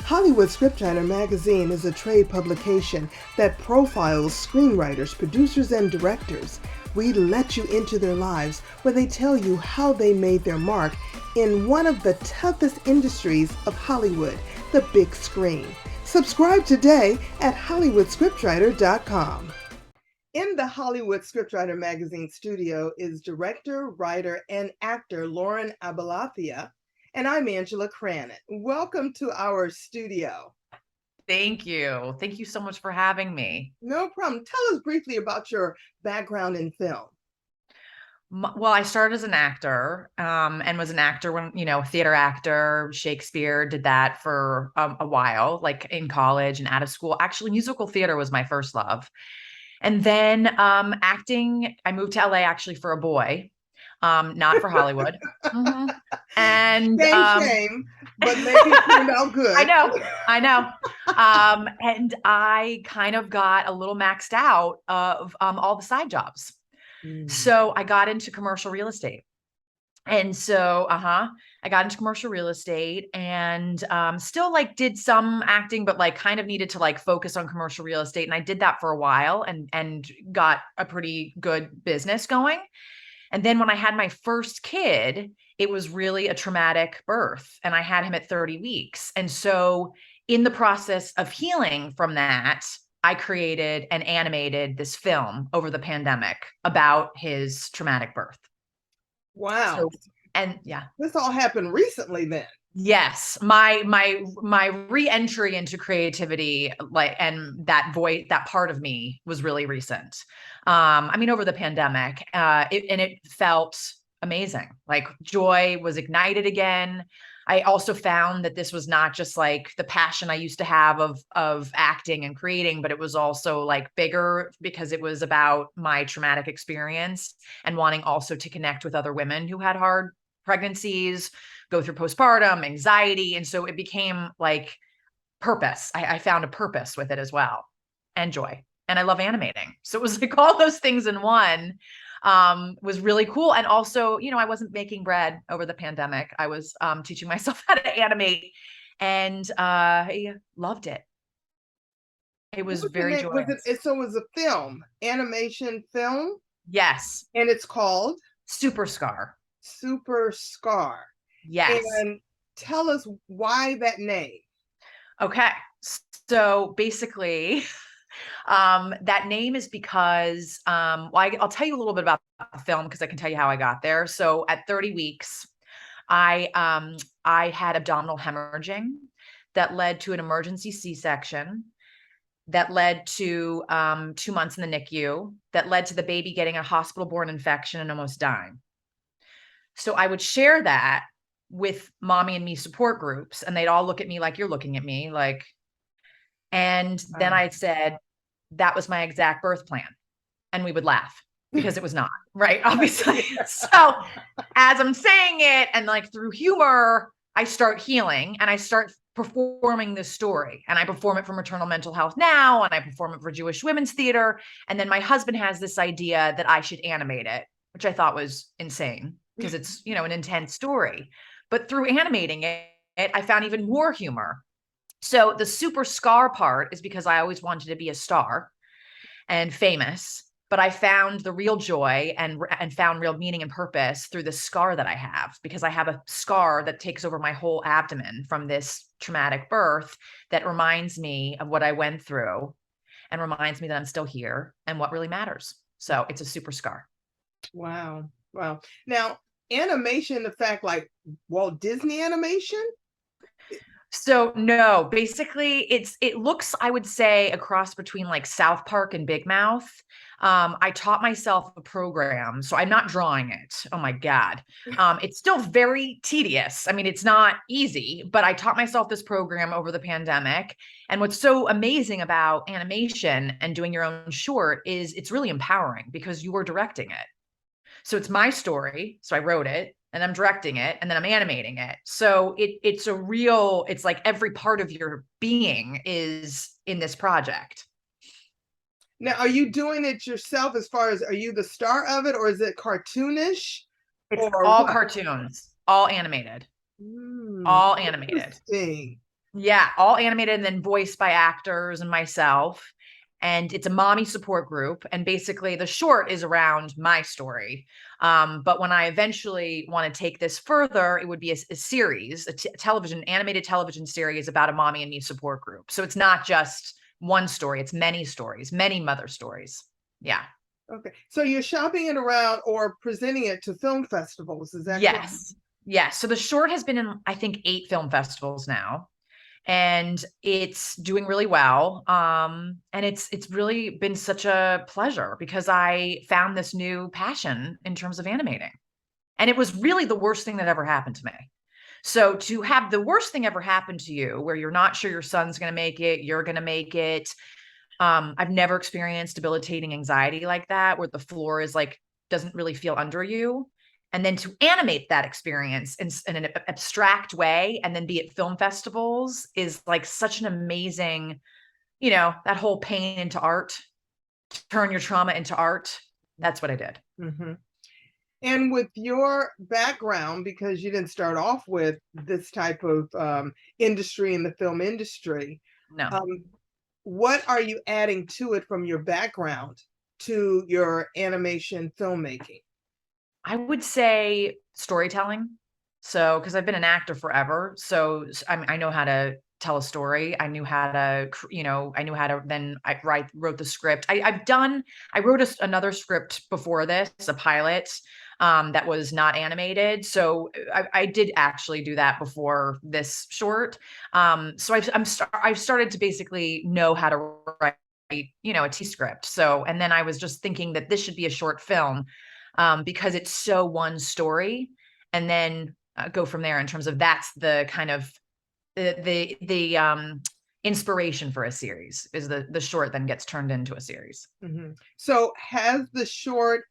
Hollywood Scriptwriter magazine is a trade publication that profiles screenwriters, producers, and directors. We let you into their lives where they tell you how they made their mark in one of the toughest industries of Hollywood, the big screen. Subscribe today at hollywoodscriptwriter.com. In the Hollywood Scriptwriter magazine studio is director, writer, and actor Lauren Aboulafia, and I'm Angela Cranet. Welcome to our studio. Thank you. Thank you so much for having me. No problem. Tell us briefly about your background in film. Well, I started as an actor and was an actor when, theater actor, Shakespeare, did that for a while, like in college and out of school. Actually, musical theater was my first love. And then acting, I moved to LA actually for a boy, not for Hollywood. Mm-hmm. And shame, but maybe it turned out good. I know. And I kind of got a little maxed out of all the side jobs. So I got into commercial real estate. And so, I got into commercial real estate and still like did some acting, but like kind of needed to like focus on commercial real estate. And I did that for a while and got a pretty good business going. And then when I had my first kid, it was really a traumatic birth and I had him at 30 weeks. And so in the process of healing from that, I created and animated this film over the pandemic about his traumatic birth. Wow. So, and yeah. This all happened recently then. Yes, my re-entry into creativity, like, and that voice, that part of me was really recent. Over the pandemic, it felt amazing. Like joy was ignited again. I also found that this was not just like the passion I used to have of acting and creating, but it was also like bigger because it was about my traumatic experience and wanting also to connect with other women who had hard pregnancies, go through postpartum, anxiety. And so it became like purpose. I found a purpose with it as well, and joy. And I love animating. So it was like all those things in one was really cool. And also, I wasn't making bread over the pandemic. I was teaching myself how to animate and I loved it. It was very joyous. So it was a film, animation film? Yes. And it's called? Super Scar. Super Scar. Yes. And tell us why that name. Okay. So basically, that name is because, I'll tell you a little bit about the film because I can tell you how I got there. So at 30 weeks, I had abdominal hemorrhaging that led to an emergency C-section, that led to 2 months in the NICU, that led to the baby getting a hospital-borne infection and almost dying. So I would share that with mommy and me support groups, and they'd all look at me like, you're looking at me, like, and then I said, that was my exact birth plan. And we would laugh because it was not, right? Obviously. So as I'm saying it and like through humor, I start healing and I start performing this story, and I perform it for Maternal Mental Health Now, and I perform it for Jewish Women's Theater. And then my husband has this idea that I should animate it, which I thought was insane because it's, an intense story. But through animating it, I found even more humor. So the super scar part is because I always wanted to be a star and famous, but I found the real joy and found real meaning and purpose through the scar that I have, because I have a scar that takes over my whole abdomen from this traumatic birth that reminds me of what I went through and reminds me that I'm still here and what really matters. So it's a super scar. Wow. Wow. Now, animation, the fact like Walt Disney animation? So no, basically it looks, I would say, a cross between like South Park and Big Mouth. I taught myself a program, so I'm not drawing it. Oh my God. It's still very tedious. I mean, it's not easy, but I taught myself this program over the pandemic. And what's so amazing about animation and doing your own short is it's really empowering because you are directing it. So it's my story. So I wrote it and I'm directing it and then I'm animating it. So it's like every part of your being is in this project. Now, are you doing it yourself as far as, are you the star of it, or is it cartoonish? It's all cartoons, all animated, all animated. Interesting. Yeah, all animated and then voiced by actors and myself. And it's a mommy support group. And basically, the short is around my story. But when I eventually want to take this further, it would be a series, television, animated television series about a mommy and me support group. So it's not just one story, it's many stories, many mother stories. Yeah. Okay. So you're shopping it around or presenting it to film festivals. Is that correct? Yes. Yes. So the short has been in, I think, 8 film festivals now, and it's doing really well. And it's really been such a pleasure because I found this new passion in terms of animating. And it was really the worst thing that ever happened to me. So to have the worst thing ever happen to you, where you're not sure your son's going to make it, you're going to make it. I've never experienced debilitating anxiety like that, where the floor is like, doesn't really feel under you. And then to animate that experience in an abstract way and then be at film festivals is like such an amazing, that whole pain into art, turn your trauma into art. That's what I did. Mm-hmm. And with your background, because you didn't start off with this type of industry in the film industry, No, um, what are you adding to it from your background to your animation filmmaking? I would say storytelling. So, because I've been an actor forever, so I know how to tell a story. I knew how to, I knew how to. Then wrote the script. I wrote another script before this, a pilot, that was not animated. So I did actually do that before this short. So I've started to basically know how to write, a T script. So, and then I was just thinking that this should be a short film, because it's so one story, and then go from there in terms of that's the kind of the inspiration for a series is the short then gets turned into a series. Mm-hmm. So has the short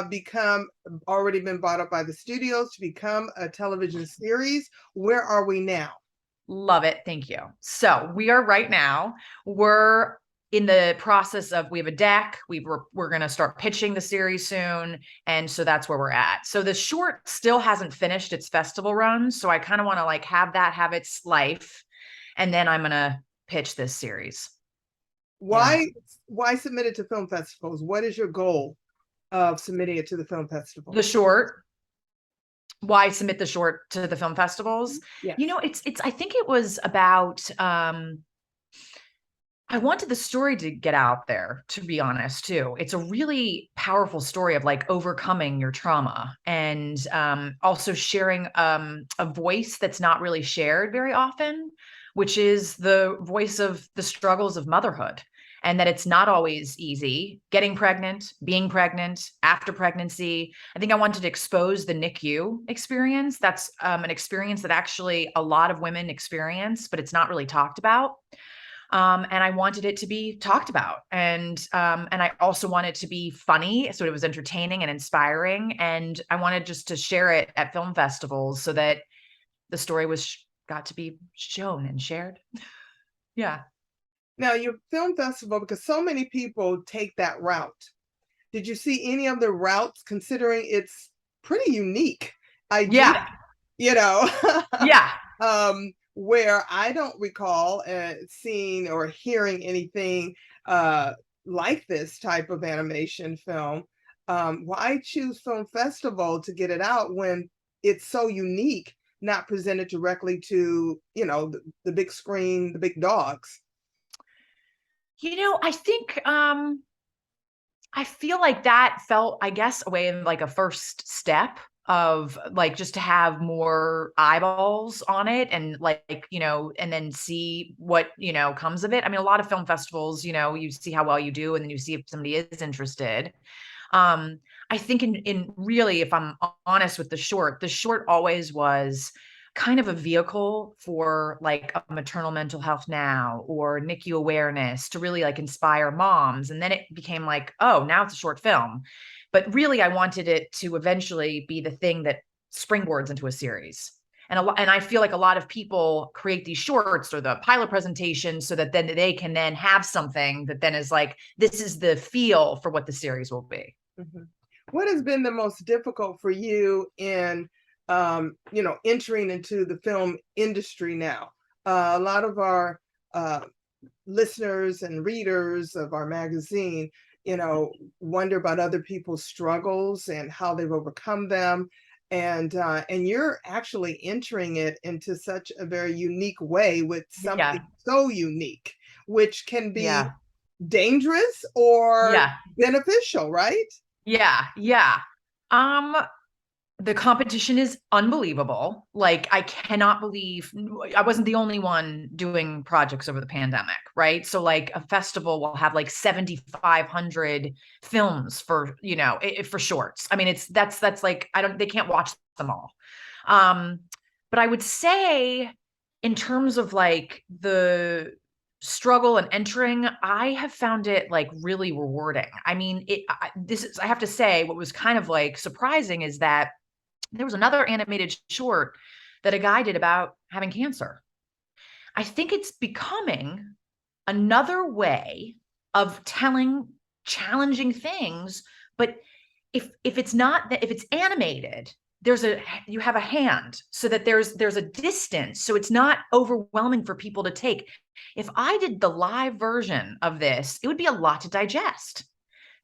become already been bought up by the studios to become a television series? Where are we now? Love it. Thank you. So we are right now, we're in the process of, we have a deck. We're going to start pitching the series soon. And so that's where we're at. So the short still hasn't finished its festival run. So I kind of want to like have its life. And then I'm going to pitch this series. Yeah. Why submit it to film festivals? What is your goal of submitting it to the film The festivals? short, why submit the short to the film festivals? Yes. I think it was about, I wanted the story to get out there, to be honest, too. It's a really powerful story of like overcoming your trauma, and also sharing a voice that's not really shared very often, which is the voice of the struggles of motherhood. And that it's not always easy getting pregnant, being pregnant, after pregnancy. I think I wanted to expose the NICU experience. That's an experience that actually a lot of women experience, but it's not really talked about. And I wanted it to be talked about, and I also wanted to be funny, so it was entertaining and inspiring, and I wanted just to share it at film festivals so that the story got to be shown and shared. Yeah. Now, your film festival, because so many people take that route. Did you see any of the routes, considering it's pretty unique idea, Yeah. you know? Yeah. Where I don't recall seeing or hearing anything uh, like this type of animation film. Why choose film festival to get it out when it's so unique, not presented directly to, the big screen, the big dogs? I think I feel like that felt, I guess, a way of like a first step of like just to have more eyeballs on it, and like, and then see what, comes of it. I mean, a lot of film festivals, you see how well you do, and then you see if somebody is interested. Um, I think in really, if I'm honest with the short always was kind of a vehicle for like a maternal mental health now or NICU awareness to really like inspire moms. And then it became like, oh, now it's a short film. But really, I wanted it to eventually be the thing that springboards into a series. And I feel like a lot of people create these shorts or the pilot presentations so that then they can then have something that then is like, this is the feel for what the series will be. Mhm. What has been the most difficult for you in, entering into the film industry now? A lot of our uh, listeners and readers of our magazine, wonder about other people's struggles and how they've overcome them. And you're actually entering it into such a very unique way with something Yeah. so unique, which can be Yeah. dangerous or Yeah. beneficial, right? Yeah. Yeah. Um, the competition is unbelievable. Like, I cannot believe I wasn't the only one doing projects over the pandemic, right? So, like, a festival will have like 7,500 films for, for shorts. I mean, that's like, they can't watch them all. Um, but I would say, in terms of like the struggle and entering, I have found it like really rewarding. I mean, I have to say, what was kind of like surprising is that there was another animated short that a guy did about having cancer. I think it's becoming another way of telling challenging things, but if it's not that, if it's animated, you have a hand, so that there's a distance, so it's not overwhelming for people to take. If I did the live version of this, it would be a lot to digest.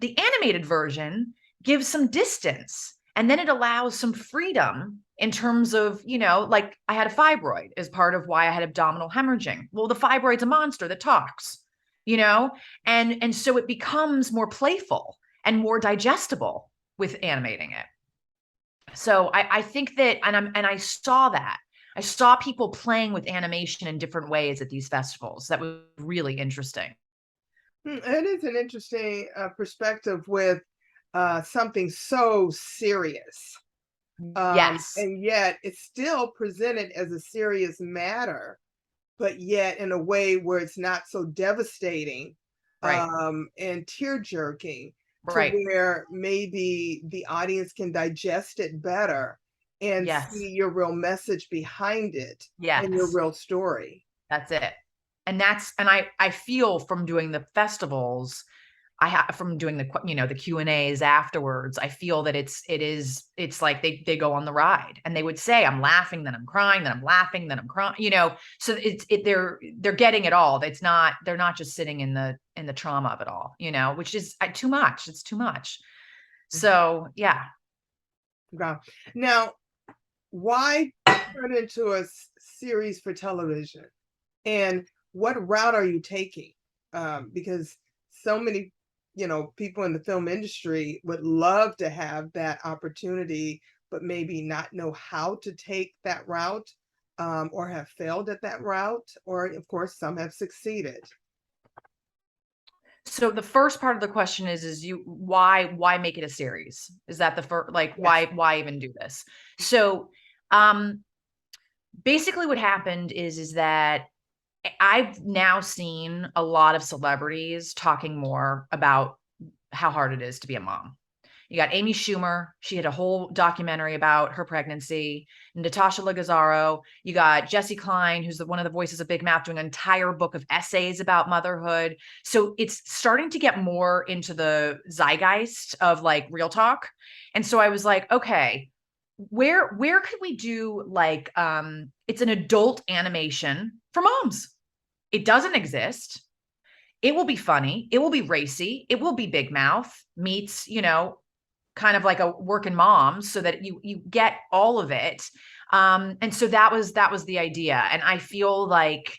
The animated version gives some distance, and then it allows some freedom in terms of, like, I had a fibroid as part of why I had abdominal hemorrhaging. Well, the fibroid's a monster that talks, you know, and so it becomes more playful and more digestible with animating it. So I think that, and I saw that. I saw people playing with animation in different ways at these festivals. That was really interesting. It is an interesting perspective with something so serious. Yes. And yet it's still presented as a serious matter, but yet in a way where it's not so devastating Right. and tear jerking, to Right. where maybe the audience can digest it better and Yes. see your real message behind it and your Yes. real story. That's it. And I feel from doing the festivals, I have from doing the Q&As afterwards, I feel that it's like they go on the ride, and they would say, I'm laughing, then I'm crying, then I'm laughing, then I'm crying, so they're getting it all. They're not just sitting in the trauma of it all, which is too much. It's too much. Mhm. So, yeah. Wow. Now, why turn into a series for television? And what route are you taking? Because so many, people in the film industry would love to have that opportunity, but maybe not know how to take that route, or have failed at that route, or of course, some have succeeded. So the first part of the question is you why make it a series? Is that the first, like, Yes. why even do this? So um basically what happened is that I've now seen a lot of celebrities talking more about how hard it is to be a mom. You got Amy Schumer. She had a whole documentary about her pregnancy. Natasha Legazzaro. You got Jesse Klein, who's one of the voices of Big Mouth, doing an entire book of essays about motherhood. So it's starting to get more into the zeitgeist of like real talk. And so I was like, okay, where could we do like it's an adult animation for moms. It doesn't exist. It will be funny. It will be racy. It will be Big Mouth meets, kind of like a working mom, so that you get all of it. And so that was the idea. And I feel like,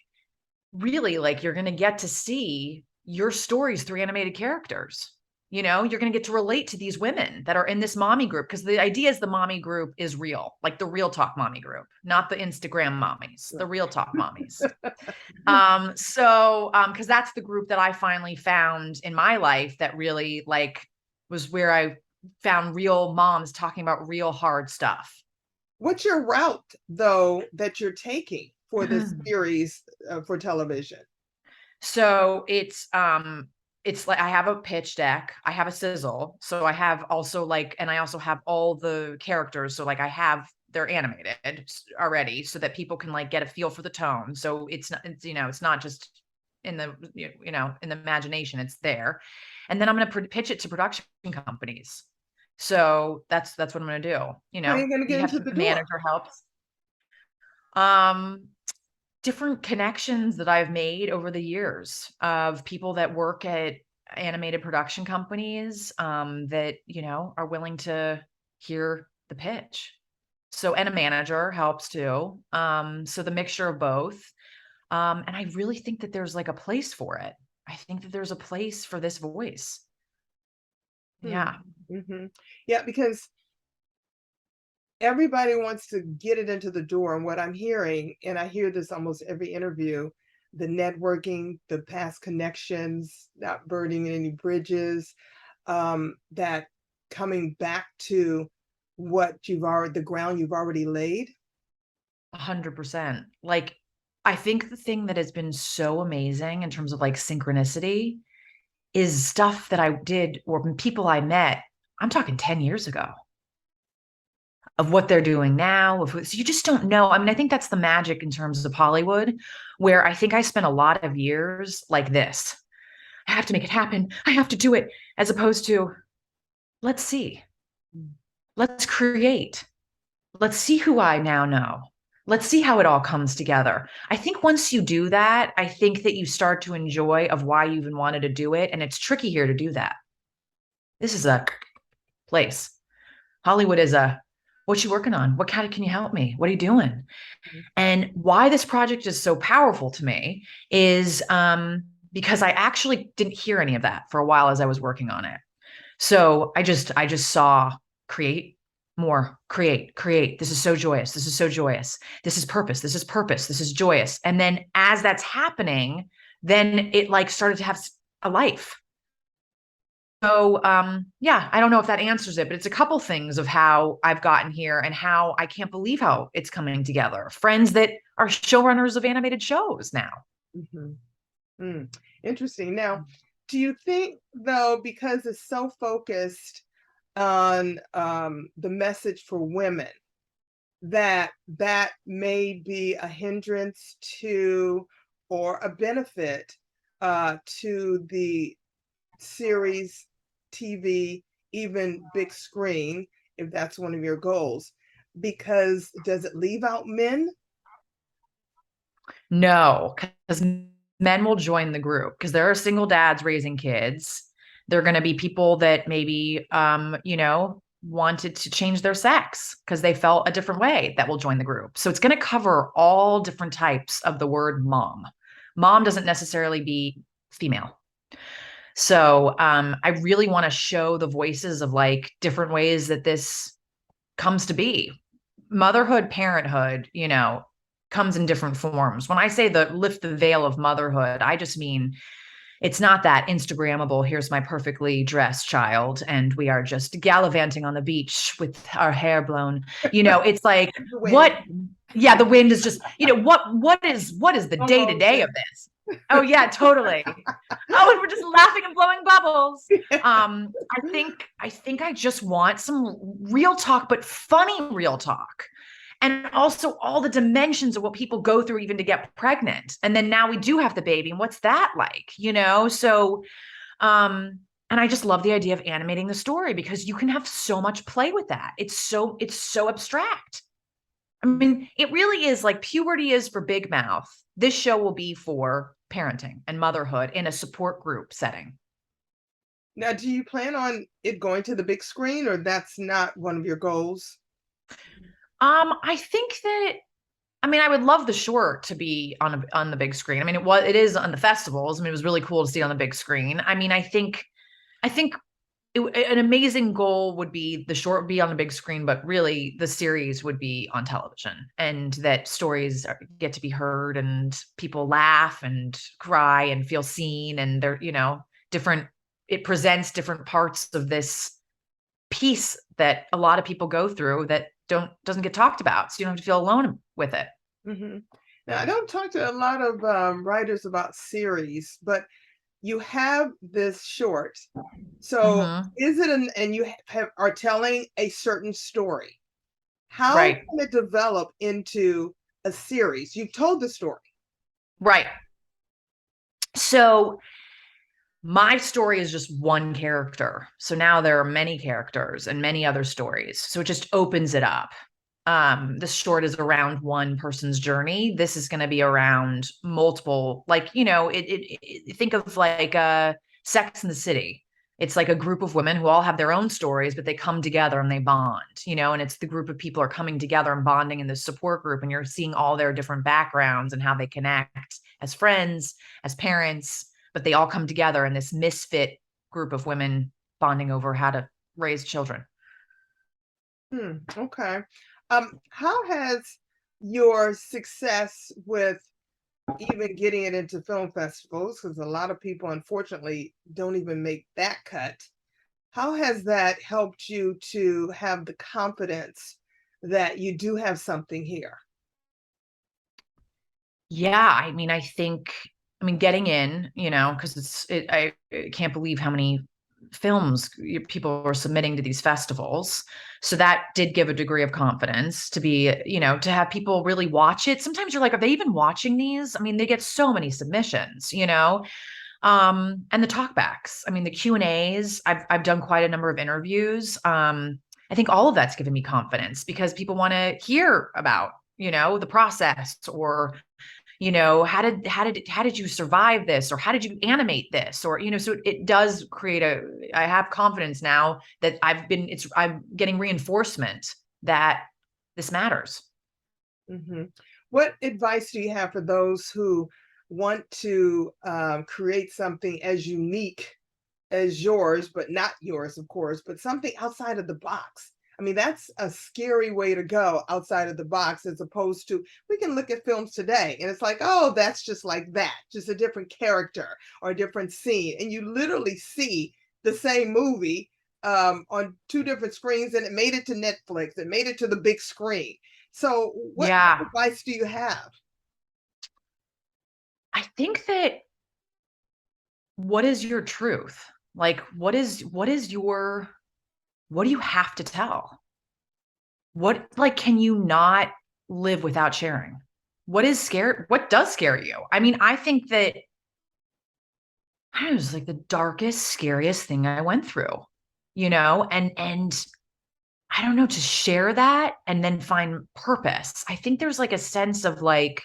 really, like, you're going to get to see your stories through animated characters. You're going to get to relate to these women that are in this mommy group, because the idea is the mommy group is real, like the real talk mommy group, not the Instagram mommies, the real talk mommies. Because that's the group that I finally found in my life that really, like, was where I found real moms talking about real hard stuff. What's your route, though, that you're taking for this series for television? So it's like I have a pitch deck, I have a sizzle, so I have also like, and I also have all the characters, so like I have they're animated already, so that people can like get a feel for the tone. So it's not just in the in the imagination, it's there. And then I'm going to pitch it to production companies. So that's what I'm going to do. How are you going to You get have into the a door? manager helps. Um different connections that I've made over the years of people that work at animated production companies, that, are willing to hear the pitch. So, and a manager helps too. So the mixture of both. And I really think that there's like a place for it. I think that there's a place for this voice. Hmm. Yeah, Yeah, because everybody wants to get it into the door. And what I'm hearing, and I hear this almost every interview, the networking, the past connections, not burning any bridges, that coming back to the ground you've already laid. 100%. Like, I think the thing that has been so amazing in terms of like synchronicity is stuff that I did or people I met, I'm talking 10 years ago, of what they're doing now. So you just don't know. I mean, I think that's the magic in terms of Hollywood, where I think I spent a lot of years like this. I have to make it happen. I have to do it, as opposed to, let's see, let's create. Let's see who I now know. Let's see how it all comes together. I think once you do that, I think that you start to enjoy of why you even wanted to do it. And it's tricky here to do that. This is a place. Hollywood is a, what you working on? What kind of, can you help me? What are you doing? And why this project is so powerful to me is because I actually didn't hear any of that for a while as I was working on it. So I just saw create more, create. This is so joyous. This is so joyous. This is purpose. This is purpose. This is joyous. And then as that's happening, then it like started to have a life. So yeah, I don't know if that answers it, but it's a couple things of how I've gotten here and how I can't believe how it's coming together. Friends that are showrunners of animated shows now. Mhm. Mm, interesting. Now, do you think, though, because it's so focused on the message for women, that that may be a hindrance to or a benefit to the series, TV, even big screen, if that's one of your goals? Because does it leave out men? No, because men will join the group because there are single dads raising kids. They're going to be people that maybe, wanted to change their sex because they felt a different way that will join the group. So it's going to cover all different types of the word mom. Mom doesn't necessarily be female. So I really want to show the voices of like different ways that this comes to be. Motherhood, parenthood, comes in different forms. When I say the lift the veil of motherhood, I just mean it's not that Instagrammable, here's my perfectly dressed child, and we are just gallivanting on the beach with our hair blown. It's like, The what? wind, Yeah, the wind is just, what is the slow day to day of motion. this? Oh yeah, totally. Oh, and we're just laughing and blowing bubbles. I think I just want some real talk, but funny real talk. And also all the dimensions of what people go through even to get pregnant. And then now we do have the baby. And what's that like? So and I just love the idea of animating the story because you can have so much play with that. It's so abstract. I mean, it really is like puberty is for big mouth. This show will be for parenting and motherhood in a support group setting. Now, do you plan on it going to the big screen, or that's not one of your goals? I think that I mean, I would love the short to be on the big screen. I mean, it is on the festivals. I mean, it was really cool to see on the big screen. I mean, I think an amazing goal would be the short be on the big screen, but really the series would be on television, and that stories get to be heard, and people laugh and cry and feel seen, and they're different. It presents different parts of this piece that a lot of people go through that doesn't get talked about, so you don't have to feel alone with it. Hmm. Now, I don't talk to a lot of writers about series, but you have this short. So, Hmm. is it and you are telling a certain story? How Right. can it develop into a series? You've told the story. Right. So my story is just one character. So now there are many characters and many other stories. So it just opens it up. the short is around one person's journey. This is going to be around multiple, like, think of like Sex in the City. It's like a group of women who all have their own stories, but they come together and they bond, and it's the group of people are coming together and bonding in this support group. And you're seeing all their different backgrounds and how they connect as friends, as parents, but they all come together in this misfit group of women bonding over how to raise children. Okay. How has your success with even getting it into film festivals, because a lot of people unfortunately don't even make that cut, how has that helped you to have the confidence that you do have something here? Yeah, getting in, because I can't believe how many films people are submitting to these festivals. So that did give a degree of confidence to be, to have people really watch it. Sometimes you're like, are they even watching these? I mean, they get so many submissions, and the talkbacks. I mean, the Q&As, I've done quite a number of interviews. I think all of that's given me confidence because people want to hear about, the process, or how did you survive this, or how did you animate this, or so it does create I have confidence now that I'm getting reinforcement that this matters. Hmm. What advice do you have for those who want to create something as unique as yours, but not yours, of course, but something outside of the box? I mean, that's a scary way to go, outside of the box, as opposed to we can look at films today and it's like, oh, that's just like that, just a different character or a different scene. And you literally see the same movie on two different screens, and it made it to Netflix, it made it to the big screen. So, what Yeah, advice do you have? I think that, what is your truth? Like, what do you have to tell? What, like, can you not live without sharing? What does scare you? I mean, I think that it was like the darkest, scariest thing I went through, and I don't know, to share that and then find purpose. I think there's like a sense of like,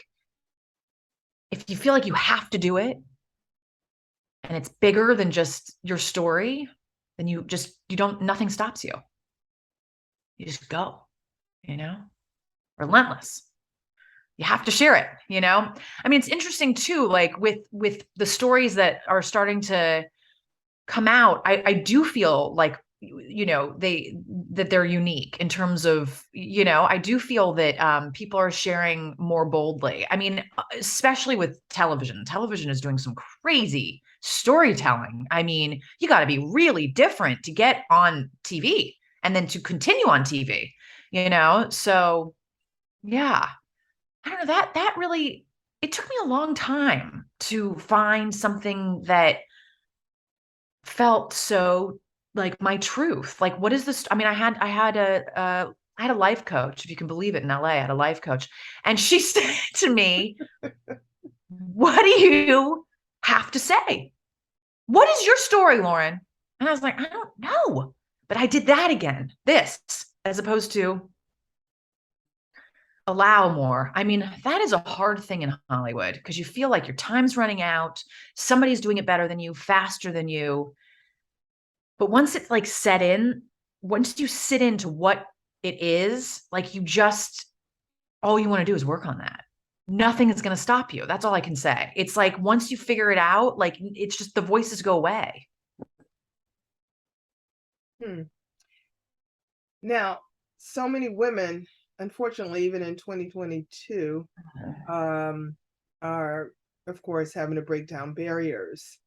if you feel like you have to do it and it's bigger than just your story, then you don't, nothing stops you. You just go, you know, relentless. You have to share it. I mean, it's interesting too, like with the stories that are starting to come out, I do feel like, they're unique in terms of, I do feel that people are sharing more boldly. I mean, especially with television is doing some crazy storytelling. I mean, you got to be really different to get on TV and then to continue on TV. So yeah, I don't know, that really, it took me a long time to find something that felt so like my truth. Like, what is this? I mean, I had a life coach, if you can believe it, in LA. I had a life coach, and she said to me, "What do you have to say? What is your story, Lauren?" And I was like, "I don't know." But I did that again, this, as opposed to allow more. I mean, that is a hard thing in Hollywood because you feel like your time's running out. Somebody's doing it better than you, faster than you. But once it's like set in, once you sit into what it is, like, all you want to do is work on that. Nothing is going to stop you. That's all I can say. It's like once you figure it out, like, it's just the voices go away. Hmm. Now, so many women, unfortunately, even in 2022, um, are, of course, having to break down barriers.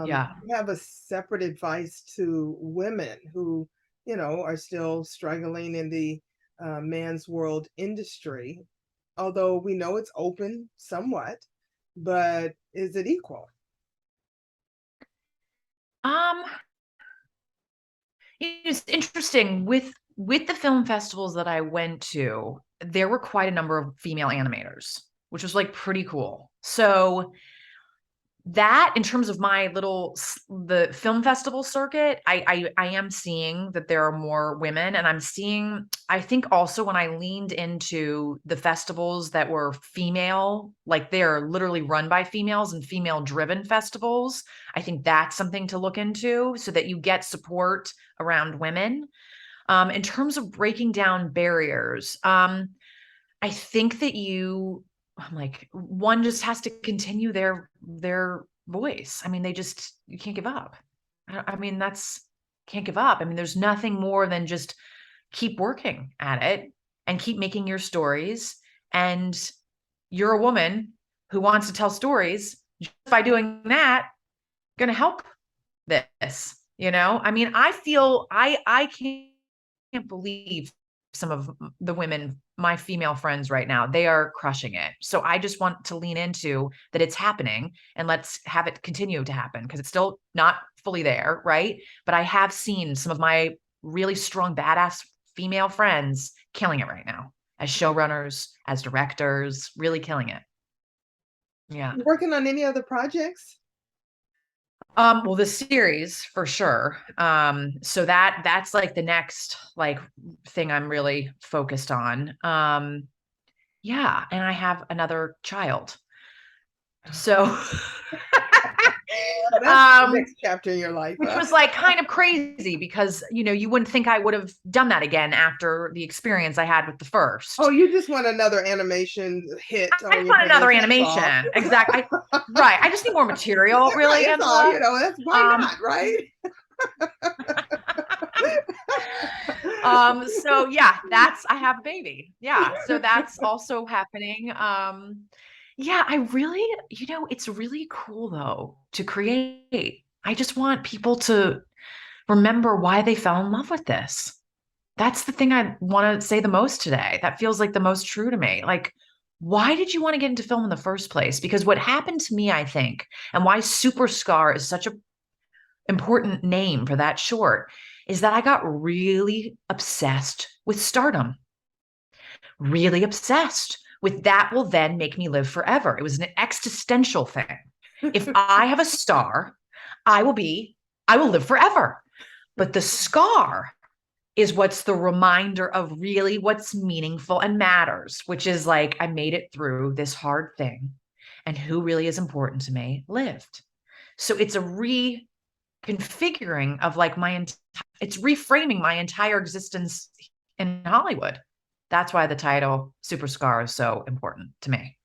Yeah. You have a separate advice to women who, are still struggling in the man's world industry, although we know it's open somewhat, but is it equal? Um, it's interesting with the film festivals that I went to, there were quite a number of female animators, which was like pretty cool. So that in terms of my the film festival circuit, I am seeing that there are more women, and I'm seeing, I think also when I leaned into the festivals that were female, like they're literally run by females and female driven festivals, I think that's something to look into so that you get support around women. In terms of breaking down barriers, I think that I'm like, one just has to continue their voice. I mean, you can't give up. I mean, that's can't give up. I mean, there's nothing more than just keep working at it and keep making your stories. And you're a woman who wants to tell stories. Just by doing that, going to help this. I mean, I can't believe some of the women, my female friends right now, they are crushing it. So I just want to lean into that it's happening, and let's have it continue to happen because it's still not fully there, right? But I have seen some of my really strong, badass female friends killing it right now as showrunners, as directors, really killing it. Yeah. You working on any other projects? Well, the series for sure. So that's like the next like thing I'm really focused on. Yeah, and I have another child. So Oh, that's the um next chapter in your life, which huh? was like kind of crazy because you wouldn't think I would have done that again after the experience I had with the Oh, first. you just want another animation hit I on just your want hands. another That's all. animation. Exactly. Right. I just need more material, Right, really, that's all. Angela. That's why Um not, right? so yeah, I have a baby. Yeah. So that's also happening. Yeah, I really, it's really cool though to create. I just want people to remember why they fell in love with this. That's the thing I want to say the most today. That feels like the most true to me. Like, why did you want to get into film in the first place? Because what happened to me, I think, and why Super Scar is such a important name for that short is that I got really obsessed with stardom, really obsessed with that will then make me live forever. It was an existential thing. If I have a star, I will live forever. But the scar is what's the reminder of really what's meaningful and matters, which is like, I made it through this hard thing and who really is important to me lived. So it's a configuring of like it's reframing my entire existence in Hollywood. That's why the title Super Scar is so important to me.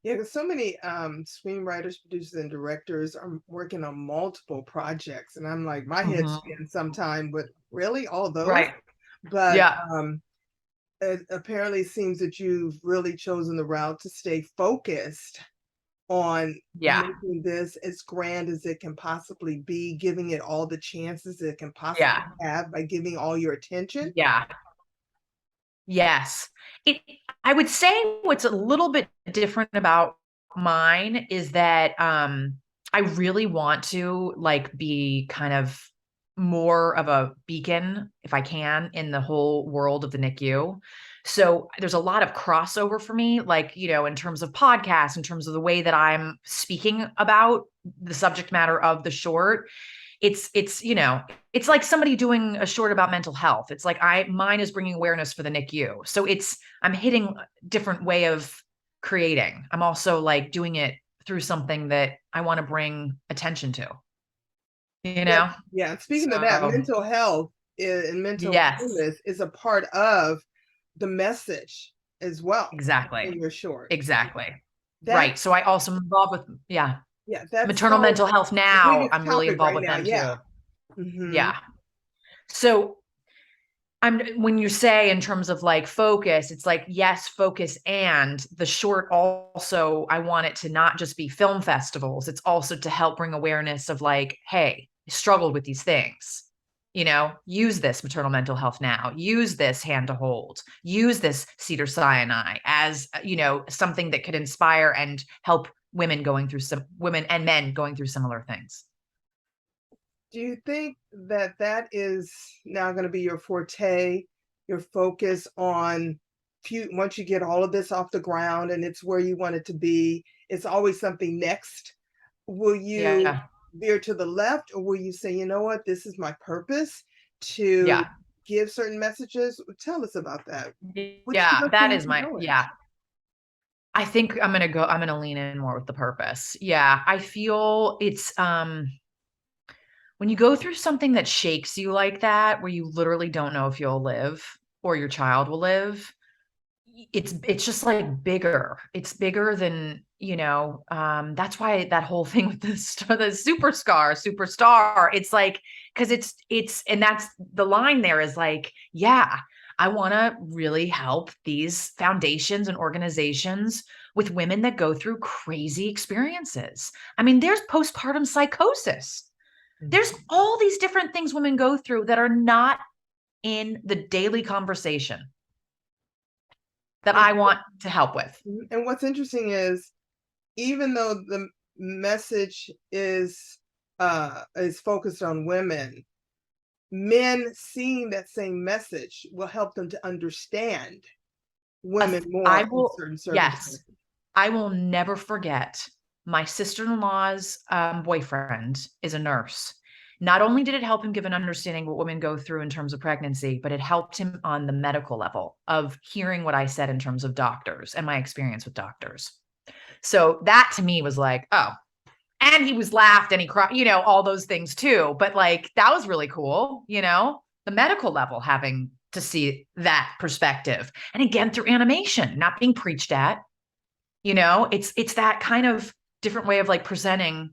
Yeah, because so many screenwriters, producers, and directors are working on multiple projects, and I'm like, my head Mhm. spins sometime with really all those. Right. But Yeah. it apparently seems that you've really chosen the route to stay focused on Yeah. making this as grand as it can possibly be, giving it all the chances it can possibly Yeah. have by giving all your attention. Yeah. Yes. It I would say what's a little bit different about mine is that I really want to like be kind of more of a beacon if I can in the whole world of the NICU. So there's a lot of crossover for me, like, in terms of podcasts, in terms of the way that I'm speaking about the subject matter of the short. It's like somebody doing a short about mental health. It's like mine is bringing awareness for the NICU. So I'm hitting a different way of creating. I'm also like doing it through something that I want to bring attention to, you Yeah, know? yeah. Speaking of that, So mental health and mental yes, illness is a part of the message as well exactly. in your short. Exactly. That Right. So I also am involved with, yeah, yeah, that's maternal so mental health the now. biggest I'm really topic involved right with now. them Yeah. too. Hmm. Yeah. So when you say in terms of like focus, it's like, yes, focus. And the short also, I want it to not just be film festivals. It's also to help bring awareness of like, hey, I struggled with these things. Use this maternal mental health now, use this hand to hold, use this cedar Sinai as, something that could inspire and help women and men going through similar things. Do you think that that is now going to be your forte, your focus on once you get all of this off the ground and it's where you want it to be, it's always something next Will you Yeah. veer to the left, or will you say, you know what, this is my purpose to Yeah. give certain messages? Tell us about that. Which Yeah, direction that will is you my go in? yeah. I think I'm gonna lean in more with the purpose. Yeah, I feel it's when you go through something that shakes you like that, where you literally don't know if you'll live or your child will live, it's just like bigger. It's bigger than, that's why that whole thing with the superstar, it's like, because it's and that's the line there is like, yeah, I want to really help these foundations and organizations with women that go through crazy experiences. I mean, there's postpartum psychosis. There's Mhm. all these different things women go through that are not in the daily conversation that And I want to help with. and what's interesting is, even though the message is focused on women, men seeing that same message will help them to understand women I more in will, certain yes, circumstances. I will never forget my sister-in-law's boyfriend is a nurse. Not only did it help him give an understanding what women go through in terms of pregnancy, but it helped him on the medical level of hearing what I said in terms of doctors and my experience with doctors. So that to me was like, oh, and he was laughed and he cried, all those things too. But like, that was really cool, the medical level, having to see that perspective. And again, through animation, not being preached at, it's that kind of different way of like presenting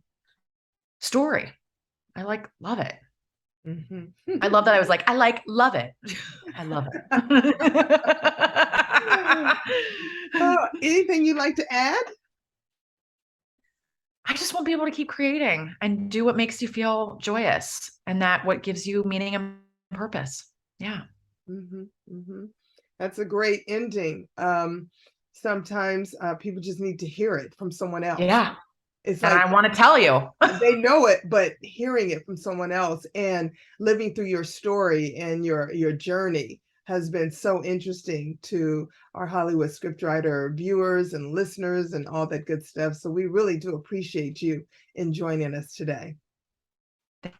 story. I like, love it. Mhm. I love that. I was like, love it. I love it. Anything you'd like to add? I just want to be able to keep creating and do what makes you feel joyous and that what gives you meaning and purpose. Yeah. Mhm, mhm. That's a great ending. Sometimes people just need to hear it from someone else. Yeah. It's And like I want to tell you. they know it, but hearing it from someone else and living through your story and your journey has been so interesting to our Hollywood scriptwriter viewers and listeners and all that good stuff. So we really do appreciate you in joining us today.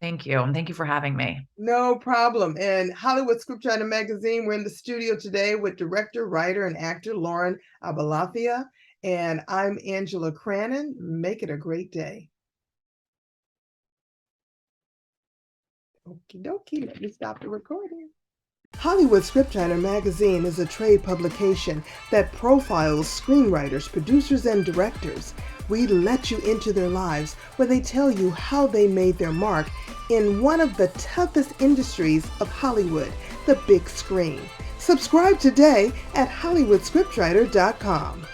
Thank you. And thank you for having me. No problem. And Hollywood Scriptwriter Magazine, we're in the studio today with director, writer, and actor Lauren Aboulafia. And I'm Angela Cranon. Make it a great day. Okie dokie, let me stop the recording. Hollywood Scriptwriter Magazine is a trade publication that profiles screenwriters, producers, and directors. We let you into their lives where they tell you how they made their mark in one of the toughest industries of Hollywood, the big screen. Subscribe today at hollywoodscriptwriter.com.